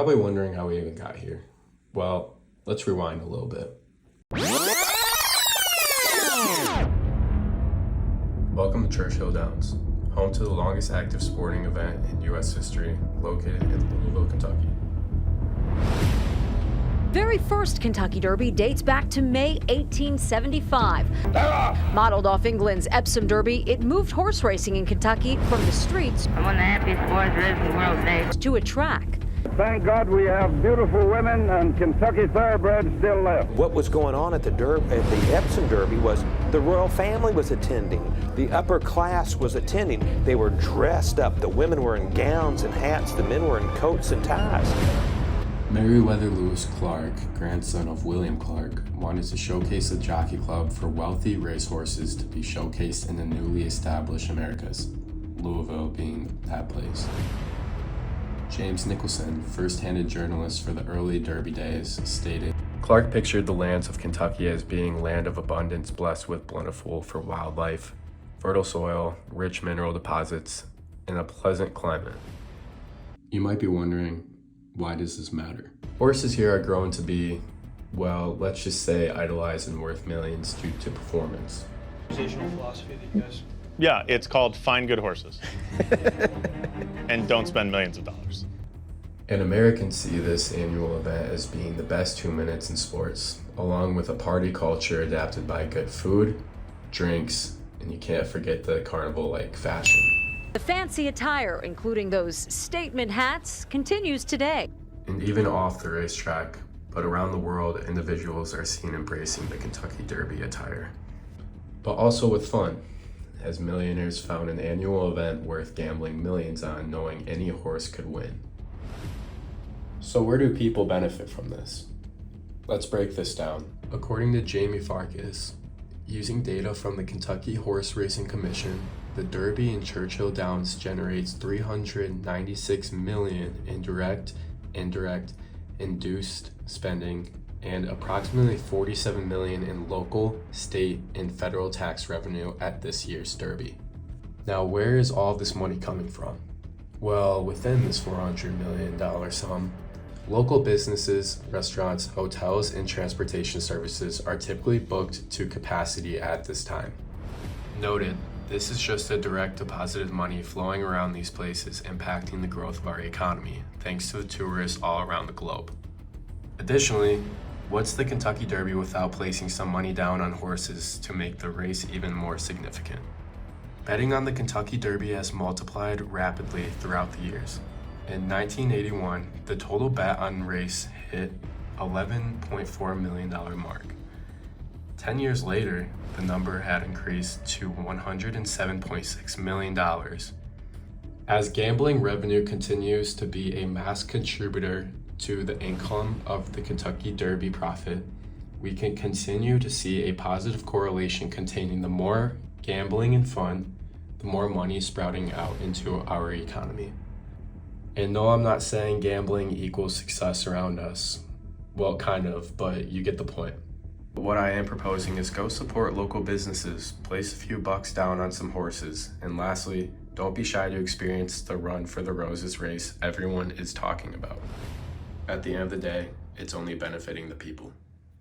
probably wondering how we even got here. Well, let's rewind a little bit. Welcome to Churchill Downs, home to the longest active sporting event in U.S. history, located in Louisville, Kentucky. Very first Kentucky Derby dates back to May 1875. Modeled off England's Epsom Derby, it moved horse racing in Kentucky from the streets I'm one of the happiest boys there is in the world today. to a track. Thank God we have beautiful women and Kentucky thoroughbreds still left. What was going on at the Epsom Derby was the royal family was attending. The upper class was attending. They were dressed up. The women were in gowns and hats. The men were in coats and ties. Meriwether Lewis Clark, grandson of William Clark, wanted to showcase a jockey club for wealthy racehorses to be showcased in the newly established Americas, Louisville being that place. James Nicholson, first-handed journalist for the early Derby days, stated, Clark pictured the lands of Kentucky as being land of abundance blessed with plentiful for wildlife, fertile soil, rich mineral deposits, and a pleasant climate. You might be wondering, why does this matter? Horses here are grown to be, well, let's just say idolized and worth millions due to performance. Organizational philosophy that you guys... Yeah, it's called Find Good Horses. And don't spend millions of dollars. And Americans see this annual event as being the best 2 minutes in sports, along with a party culture adapted by good food, drinks, and you can't forget the carnival-like fashion. The fancy attire, including those statement hats, continues today. And even off the racetrack, but around the world, individuals are seen embracing the Kentucky Derby attire. But also with fun, as millionaires found an annual event worth gambling millions on, knowing any horse could win. So where do people benefit from this? Let's break this down. According to Jamie Farkas, using data from the Kentucky Horse Racing Commission, the Derby in Churchill Downs generates $396 million in direct, indirect, induced spending, and approximately $47 million in local, state, and federal tax revenue at this year's Derby. Now, where is all this money coming from? Well, within this $400 million sum, local businesses, restaurants, hotels, and transportation services are typically booked to capacity at this time. Noted, this is just a direct deposited money flowing around these places, impacting the growth of our economy, thanks to the tourists all around the globe. Additionally, what's the Kentucky Derby without placing some money down on horses to make the race even more significant? Betting on the Kentucky Derby has multiplied rapidly throughout the years. In 1981, the total bet on the race hit $11.4 million mark. 10 years later, the number had increased to $107.6 million. As gambling revenue continues to be a mass contributor to the income of the Kentucky Derby profit, we can continue to see a positive correlation containing the more gambling and fun, the more money sprouting out into our economy. And no, I'm not saying gambling equals success around us. Well, kind of, but you get the point. What I am proposing is go support local businesses, place a few bucks down on some horses, and lastly, don't be shy to experience the Run for the Roses race everyone is talking about. At the end of the day, it's only benefiting the people.